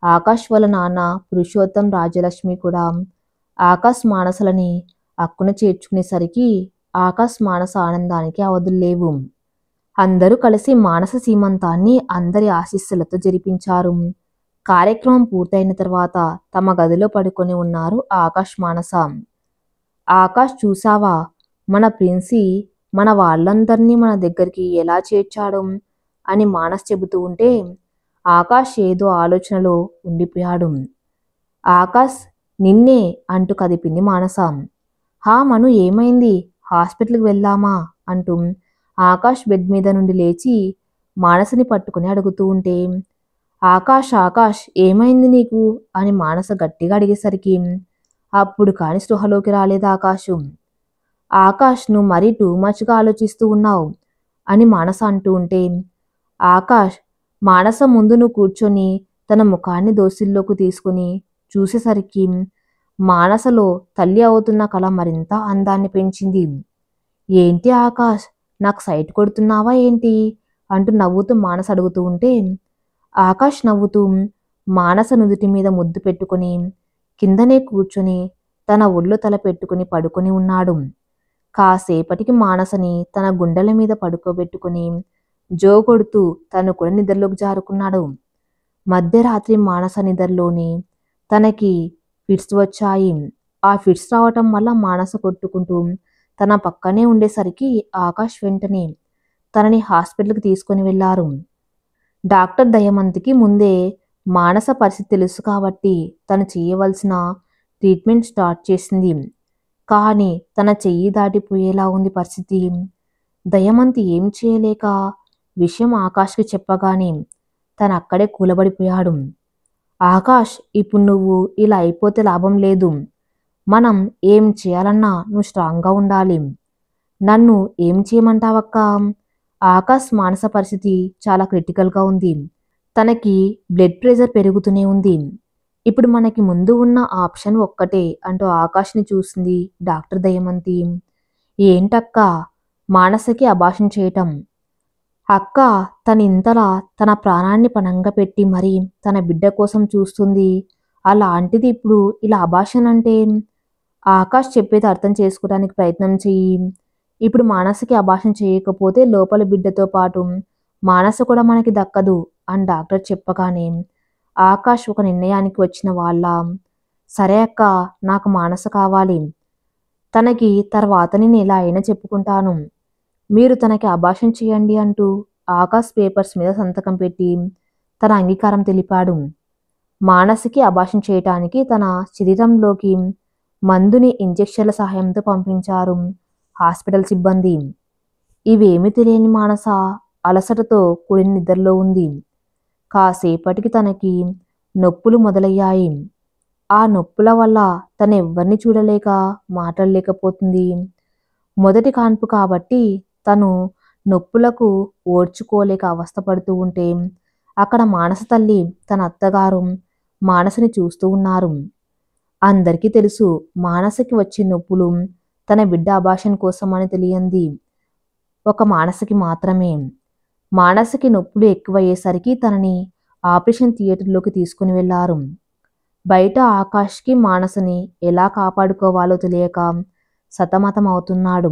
ఆకాష్ వాళ్ళ నాన్న పురుషోత్తం రాజలక్ష్మి కూడా ఆకాష్ మానసలని అక్కున చేర్చుకునేసరికి ఆకాష్ మానస ఆనందానికి అవధులు లేవు. అందరూ కలిసి మానస సీమంతాన్ని అందరి ఆశీస్సులతో జరిపించారు. కార్యక్రమం పూర్తయిన తర్వాత తమ గదిలో పడుకొని ఉన్నారు ఆకాష్ మానస. ఆకాష్, చూసావా మన ప్రిన్సి మన వాళ్ళందరినీ మన దగ్గరికి ఎలా చేర్చాడు అని మానస్ చెబుతూ ఉంటే ఆకాష్ ఏదో ఆలోచనలో ఉండిపోయాడు. ఆకాష్, నిన్నే అంటూ కదిపింది మానస. హా మను, ఏమైంది, హాస్పిటల్కి వెళ్దామా అంటూ ఆకాష్ బెడ్ మీద నుండి లేచి మానసని పట్టుకుని అడుగుతూ ఉంటే ఆకాష్ ఆకాష్ ఏమైంది నీకు అని మానస గట్టిగా అడిగేసరికి అప్పుడు కాని స్పృహలోకి రాలేదు ఆకాశు. ఆకాష్, నువ్వు మరీ టూ మచ్గా ఆలోచిస్తూ ఉన్నావు అని మానస అంటూ ఉంటే ఆకాష్ మానస ముందు నువ్వు కూర్చొని తన ముఖాన్ని దోసిల్లోకి తీసుకుని చూసేసరికి మానసలో తల్లి అవుతున్న కళ మరింత అందాన్ని పెంచింది. ఏంటి ఆకాష్, నాకు సైట్ కొడుతున్నావా ఏంటి అంటూ నవ్వుతూ మానస అడుగుతూ ఉంటే ఆకాష్ నవ్వుతూ మానస నుదుటి మీద ముద్దు పెట్టుకుని కిందనే కూర్చొని తన ఒళ్ళో తల పెట్టుకుని పడుకొని ఉన్నాడు. కాసేపటికి మానసని తన గుండెల మీద పడుకోబెట్టుకుని జో కొడుతూ తను కూడా నిద్రలోకి జారుకున్నాడు. మధ్యరాత్రి మానస నిద్రలోని తనకి ఫిట్స్ వచ్చాయి. ఆ ఫిట్స్ రావటం వల్ల మానస కొట్టుకుంటూ తన పక్కనే ఉండేసరికి ఆకాష్ వెంటనే తనని హాస్పిటల్కి తీసుకొని వెళ్లారు. డాక్టర్ దయమంతికి ముందే మానస పరిస్థితి తెలుసు కాబట్టి తను చేయవలసిన ట్రీట్మెంట్ స్టార్ట్ చేసింది. కానీ తన చెయ్యి దాటిపోయేలా ఉంది పరిస్థితి. దయమంతి ఏం చేయలేక విషయం ఆకాష్కి చెప్పగానే తను అక్కడే కూలబడిపోయాడు. ఆకాష్, ఇప్పుడు నువ్వు ఇలా అయిపోతే లాభం లేదు. మనం ఏం చేయాలన్నా నువ్వు స్ట్రాంగ్గా ఉండాలి. నన్ను ఏం చేయమంటావక్క? ఆకాష్ మానస పరిస్థితి చాలా క్రిటికల్గా ఉంది. తనకి బ్లడ్ ప్రెషర్ పెరుగుతూనే ఉంది. ఇప్పుడు మనకి ముందు ఉన్న ఆప్షన్ ఒక్కటే అంటూ ఆకాష్ని చూసింది డాక్టర్ దయమంతి. ఏంటక్క? మానసకి అబార్షన్ చేయటం. అక్క, తను ఇంతలా తన ప్రాణాన్ని పణంగా పెట్టి మరి తన బిడ్డ కోసం చూస్తుంది. అలాంటిది ఇప్పుడు ఇలా అబార్షన్ అంటే? ఆకాష్ చెప్పేది అర్థం చేసుకోవడానికి ప్రయత్నం చెయ్యి. ఇప్పుడు మానసకి అబార్షన్ చేయకపోతే లోపల బిడ్డతో పాటు మానస కూడా మనకి దక్కదు అని డాక్టర్ చెప్పగానే ఆకాష్ ఒక నిర్ణయానికి వచ్చిన వాళ్ళ, సరే అక్క, నాకు మానస కావాలి. తనకి తర్వాత నేను ఎలా అయినా చెప్పుకుంటాను. మీరు తనకి అబార్షన్ చేయండి అంటూ ఆకాష్ పేపర్స్ మీద సంతకం పెట్టి తన అంగీకారం తెలిపాడు. మానసకి అబార్షన్ చేయటానికి తన శరీరంలోకి మందుని ఇంజెక్షన్ల సహాయంతో పంపించారు హాస్పిటల్ సిబ్బంది. ఇవేమీ తెలియని మానస అలసటతో కూడిన నిద్రలో ఉంది. కాసేపటికి తనకి నొప్పులు మొదలయ్యాయి. ఆ నొప్పుల వల్ల తను ఎవ్వరిని చూడలేక మాట్లాడలేకపోతుంది. మొదటి కాన్పు కాబట్టి తను నొప్పులకు ఓర్చుకోలేక అవస్థపడుతూ ఉంటే అక్కడ మానస తల్లి తన అత్తగారు మానసని చూస్తూ ఉన్నారు. అందరికీ తెలుసు మానసకి వచ్చే నొప్పులు తన బిడ్డ అబార్షన్ కోసం అని తెలియంది ఒక మానసకి మాత్రమే. మానసకి నొప్పులు ఎక్కువయ్యేసరికి తనని ఆపరేషన్ థియేటర్లోకి తీసుకుని వెళ్లారు. బయట ఆకాష్కి మానసని ఎలా కాపాడుకోవాలో తెలియక సతమతం అవుతున్నాడు.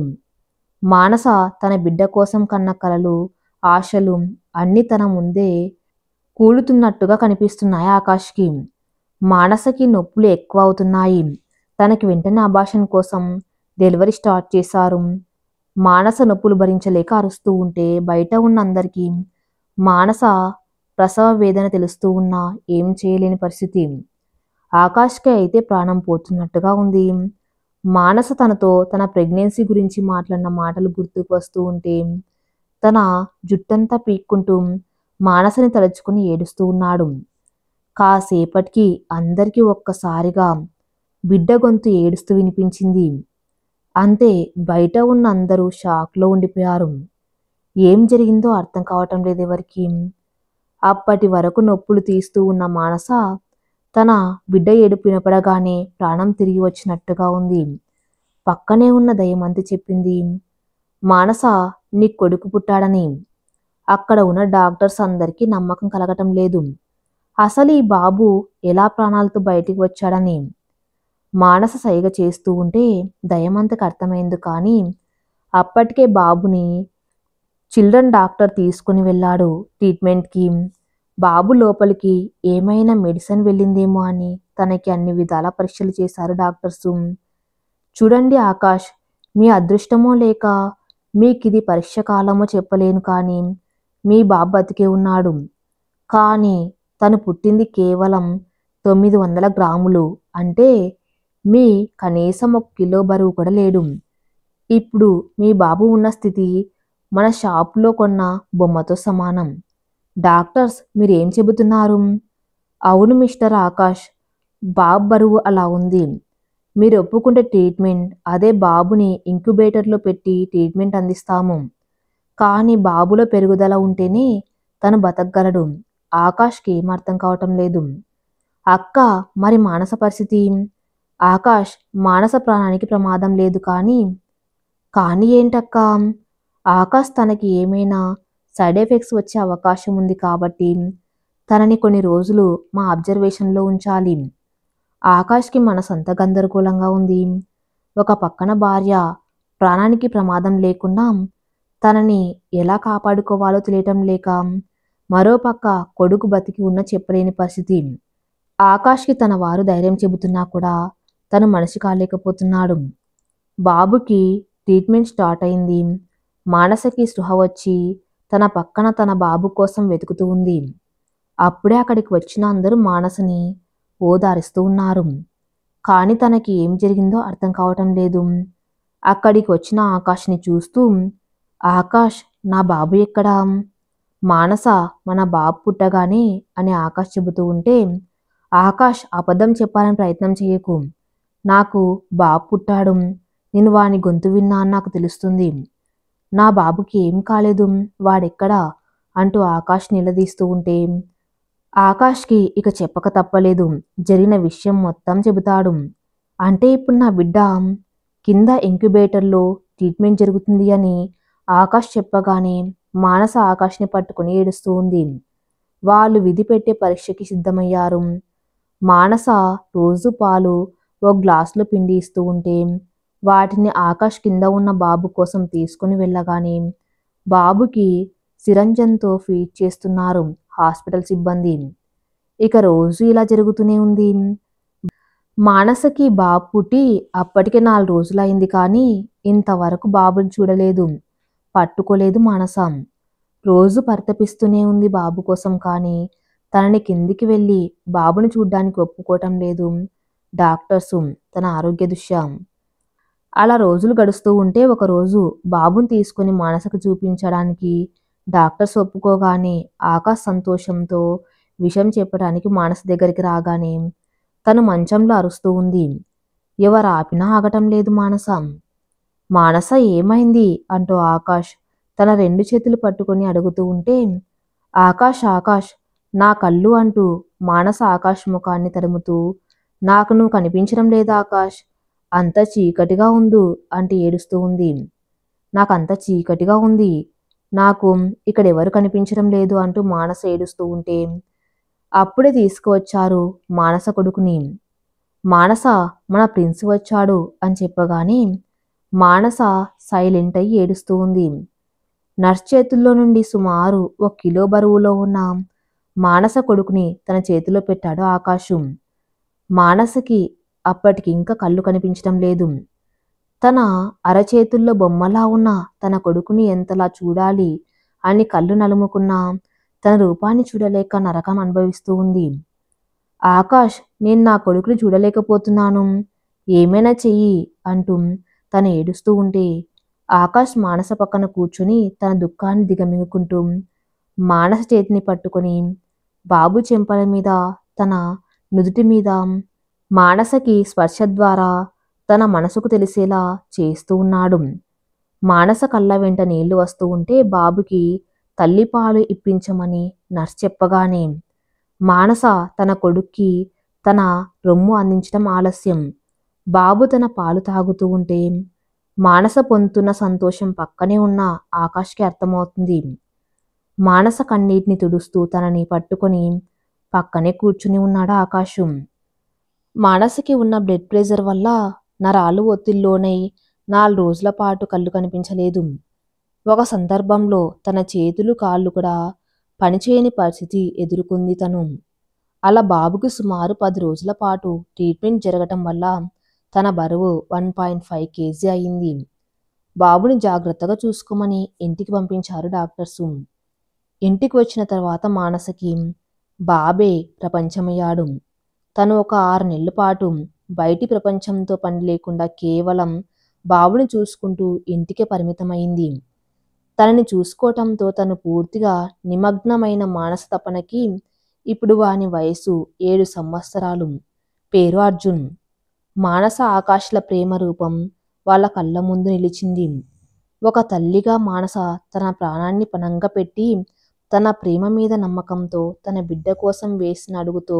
మానస తన బిడ్డ కోసం కన్న కలలు, ఆశలు అన్నీ తన ముందే కూలుతున్నట్టుగా కనిపిస్తున్నాయి ఆకాష్కి. మానసకి నొప్పులు ఎక్కువ అవుతున్నాయి. తనకి వెంటనే అబార్షన్ కోసం డెలివరీ స్టార్ట్ చేశారు. మానస నొప్పులు భరించలేక అరుస్తూ ఉంటే బయట ఉన్న అందరికీ మానస ప్రసవ వేదన తెలుస్తూ ఉన్నా ఏం చేయలేని పరిస్థితి. ఆకాష్కి అయితే ప్రాణం పోతున్నట్టుగా ఉంది. మానస తనతో తన ప్రెగ్నెన్సీ గురించి మాట్లాడిన మాటలు గుర్తుకు వస్తూ ఉంటే తన జుట్టంతా పీక్కుంటూ మానసని తలుచుకుని ఏడుస్తూ ఉన్నాడు. కాసేపటికి అందరికీ ఒక్కసారిగా బిడ్డ గొంతు ఏడుస్తూ వినిపించింది. అంతే, బయట ఉన్న అందరూ షాక్లో ఉండిపోయారు. ఏం జరిగిందో అర్థం కావటం లేదు ఎవరికి. అప్పటి వరకు నొప్పులు తీస్తూ ఉన్న మానస తన బిడ్డ ఏడుపు వినపడగానే ప్రాణం తిరిగి వచ్చినట్టుగా ఉంది. పక్కనే ఉన్న దయమంతి చెప్పింది, మానస నీ కొడుకు పుట్టాడని. అక్కడ ఉన్న డాక్టర్స్ అందరికీ నమ్మకం కలగటం లేదు. అసలు ఈ బాబు ఎలా ప్రాణాలతో బయటికి వచ్చాడని మానస సైగ చేస్తూ ఉంటే దయమంతకు అర్థమైంది. కానీ అప్పటికే బాబుని చిల్డ్రన్ డాక్టర్ తీసుకుని వెళ్ళాడు ట్రీట్మెంట్కి. బాబు లోపలికి ఏమైనా మెడిసిన్ వెళ్ళిందేమో అని తనకి అన్ని విధాల పరీక్షలు చేశారు డాక్టర్సు. చూడండి ఆకాష్, మీ అదృష్టమో లేక మీకిది పరీక్ష కాలమో చెప్పలేను, కానీ మీ బాబు బతికే ఉన్నాడు. కానీ తను పుట్టింది కేవలం 900 గ్రాములు, అంటే మీ కనీసం 1 కిలో బరువు కూడా లేడు. ఇప్పుడు మీ బాబు ఉన్న స్థితి మన షాపులో కొన్న బొమ్మతో సమానం. డాక్టర్స్ మీరేం చెబుతున్నారు? అవును మిస్టర్ ఆకాష్, బాబు బరువు అలా ఉంది. మీరు ఒప్పుకుంటే ట్రీట్మెంట్, అదే బాబుని ఇంక్యుబేటర్లో పెట్టి ట్రీట్మెంట్ అందిస్తాము. కానీ బాబులో పెరుగుదల ఉంటేనే తను బతకగలడు. ఆకాష్కి ఏం అర్థం కావటం లేదు. అక్క, మరి మానస పరిస్థితి? ఆకాష్, మానస ప్రాణానికి ప్రమాదం లేదు, కానీ ఏంటక్క? ఆకాష్, తనకి ఏమైనా సైడ్ ఎఫెక్ట్స్ వచ్చే అవకాశం ఉంది కాబట్టి తనని కొన్ని రోజులు మా అబ్జర్వేషన్లో ఉంచాలి. ఆకాష్కి మనసంత గందరగోళంగా ఉంది. ఒక పక్కన భార్య ప్రాణానికి ప్రమాదం లేకుండా తనని ఎలా కాపాడుకోవాలో తెలియటం లేక, మరోపక్క కొడుకు బతికి ఉన్న చెప్పలేని పరిస్థితి. ఆకాష్కి తన వారు ధైర్యం చెబుతున్నా కూడా తను మనిషి కాలేకపోతున్నాడు. బాబుకి ట్రీట్మెంట్ స్టార్ట్ అయింది. మానసకి స్పృహ వచ్చి తన పక్కన తన బాబు కోసం వెతుకుతూ ఉంది. అప్పుడే అక్కడికి వచ్చిన అందరూ మానసని ఓదారుస్తూ ఉన్నారు. కానీ తనకి ఏం జరిగిందో అర్థం కావటం లేదు. అక్కడికి వచ్చిన ఆకాష్ని చూస్తూ, ఆకాష్, నా బాబు ఎక్కడా? మానస, మన బాబు పుట్టగానే అని ఆకాష్ చెబుతూ ఉంటే, ఆకాష్, అబద్ధం చెప్పాలని ప్రయత్నం చేయకు. నాకు బాబు పుట్టాడు. నేను వాని గొంతు విన్నా అని నాకు తెలుస్తుంది. నా బాబుకి ఏం కాలేదు, వాడెక్కడా అంటూ ఆకాష్ నిలదీస్తూ ఉంటే ఆకాష్కి ఇక చెప్పక తప్పలేదు. జరిగిన విషయం మొత్తం చెబుతాడు. అంటే ఇప్పుడు నా బిడ్డ కింద ఇంక్యుబేటర్లో ట్రీట్మెంట్ జరుగుతుంది అని ఆకాష్ చెప్పగానే మానస ఆకాష్ని పట్టుకుని ఏడుస్తూ ఉంది. వాళ్ళు విధి పెట్టే పరీక్షకి సిద్ధమయ్యారు. మానస రోజు పాలు ఓ గ్లాసులో పిండి ఇస్తూ ఉంటే వాటిని ఆకాష్ కింద ఉన్న బాబు కోసం తీసుకుని వెళ్ళగానే బాబుకి సిరంజన్తో ఫీడ్ చేస్తున్నారు హాస్పిటల్ సిబ్బంది. ఇక రోజు ఇలా జరుగుతూనే ఉంది. మానసకి బాబు పుట్టి అప్పటికే 4 రోజులైంది, కానీ ఇంతవరకు బాబుని చూడలేదు, పట్టుకోలేదు మానస. రోజు పరితపిస్తూనే ఉంది బాబు కోసం, కానీ తనని కిందికి వెళ్ళి బాబుని చూడ్డానికి ఒప్పుకోవటం లేదు డాక్టర్సు తన ఆరోగ్య దృష్ట్యా. అలా రోజులు గడుస్తూ ఉంటే ఒకరోజు బాబుని తీసుకుని మానసకు చూపించడానికి డాక్టర్స్ ఒప్పుకోగానే ఆకాష్ సంతోషంతో విషయం చెప్పడానికి మానస దగ్గరికి రాగానే తను మంచంలో అరుస్తూ ఉంది. ఎవరు ఆపినా ఆగటం లేదు మానస. మానస, ఏమైంది అంటూ ఆకాష్ తన 2 చేతులు పట్టుకొని అడుగుతూ ఉంటే, ఆకాష్, ఆకాష్, నా కళ్ళు అంటూ మానస ఆకాష్ ముఖాన్ని తడుముతూ, నాకు నువ్వు కనిపించడం లేదా ఆకాష్? అంత చీకటిగా ఉండు అంటూ ఏడుస్తూ ఉంది. నాకంత చీకటిగా ఉంది, నాకు ఇక్కడ ఎవరు కనిపించడం లేదు అంటూ మానస ఏడుస్తూ ఉంటే అప్పుడే తీసుకువచ్చారు మానస కొడుకుని. మానస, మన ప్రిన్స్ వచ్చాడు అని చెప్పగానే మానస సైలెంట్ అయ్యి ఏడుస్తూ ఉంది. నర్స్ చేతుల్లో నుండి సుమారు 1 కిలో బరువులో ఉన్న మానస కొడుకుని తన చేతిలో పెట్టాడు ఆకాశం. మానసకి అప్పటికి ఇంకా కళ్ళు కనిపించడం లేదు. తన అరచేతుల్లో బొమ్మలా ఉన్న తన కొడుకుని ఎంతలా చూడాలి అని కళ్ళు నలుముకున్నా తన రూపాన్ని చూడలేక నరకం అనుభవిస్తూ ఉంది. ఆకాష్, నేను నా కొడుకుని చూడలేకపోతున్నాను, ఏమైనా చెయ్యి అంటూ తను ఏడుస్తూ ఉంటే ఆకాష్ మానస పక్కన కూర్చుని తన దుఃఖాన్ని దిగమింగుకుంటూ మానస చేతిని పట్టుకొని బాబు చెంపల మీద, తన నుదుటి మీద మానసకి స్పర్శ ద్వారా తన మనసుకు తెలిసేలా చేస్తూ ఉన్నాడు. మానస కళ్ళ వెంట నీళ్లు వస్తూ ఉంటే బాబుకి తల్లిపాలు ఇప్పించమని నర్స్ చెప్పగానే మానస తన కొడుక్కి తన రొమ్ము అందించడం ఆలస్యం. బాబు తన పాలు తాగుతూ ఉంటే మానస పొందుతున్న సంతోషం పక్కనే ఉన్న ఆకాష్కి అర్థమవుతుంది. మానస కన్నీటిని తుడుస్తూ తనని పట్టుకొని పక్కనే కూర్చుని ఉన్నాడు ఆకాశం. మానసకి ఉన్న బ్లడ్ ప్రెషర్ వల్ల నరాలు ఒత్తిడిలోనై 4 రోజుల పాటు కళ్ళు కనిపించలేదు. ఒక సందర్భంలో తన చేతులు కాళ్ళు కూడా పనిచేయని పరిస్థితి ఎదుర్కొంది తను. అలా బాబుకి సుమారు 10 రోజుల పాటు ట్రీట్మెంట్ జరగటం వల్ల తన బరువు 1.5 కేజీ అయింది. బాబుని జాగ్రత్తగా చూసుకోమని ఇంటికి పంపించారు డాక్టర్సు. ఇంటికి వచ్చిన తర్వాత మానసకి బాబే ప్రపంచమయ్యాడు. తను ఒక 6 నెలల పాటు బయటి ప్రపంచంతో పని లేకుండా కేవలం బాబుని చూసుకుంటూ ఇంటికే పరిమితమైంది. తనని చూసుకోవటంతో తను పూర్తిగా నిమగ్నమైన మానస తపనకి ఇప్పుడు వాని వయసు 7 సంవత్సరాలు. పేరు అర్జున్. మానస ఆకాష్ల ప్రేమ రూపం వాళ్ళ కళ్ళ ముందు నిలిచింది. ఒక తల్లిగా మానస తన ప్రాణాన్ని పణంగా పెట్టి తన ప్రేమ మీద నమ్మకంతో తన బిడ్డ కోసం వేసిన అడుగుతో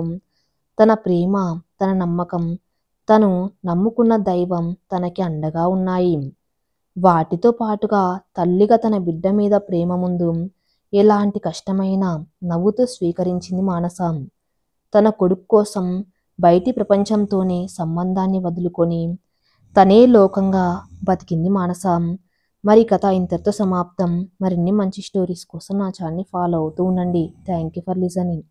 తన ప్రేమ, తన నమ్మకం, తను నమ్ముకున్న దైవం తనకి అండగా ఉన్నాయి. వాటితో పాటుగా తల్లిగా తన బిడ్డ మీద ప్రేమ ముందు ఎలాంటి కష్టమైనా నవ్వుతూ స్వీకరించింది మానస. తన కొడుకు కోసం బయటి ప్రపంచంతోనే సంబంధాన్ని వదులుకొని తనే లోకంగా బతికింది మానస. మరి కథ ఇంతటితో సమాప్తం. మరిన్ని మంచి స్టోరీస్ కోసం నా ఛానల్ని ఫాలో అవుతూ ఉండండి. Thank you for listening.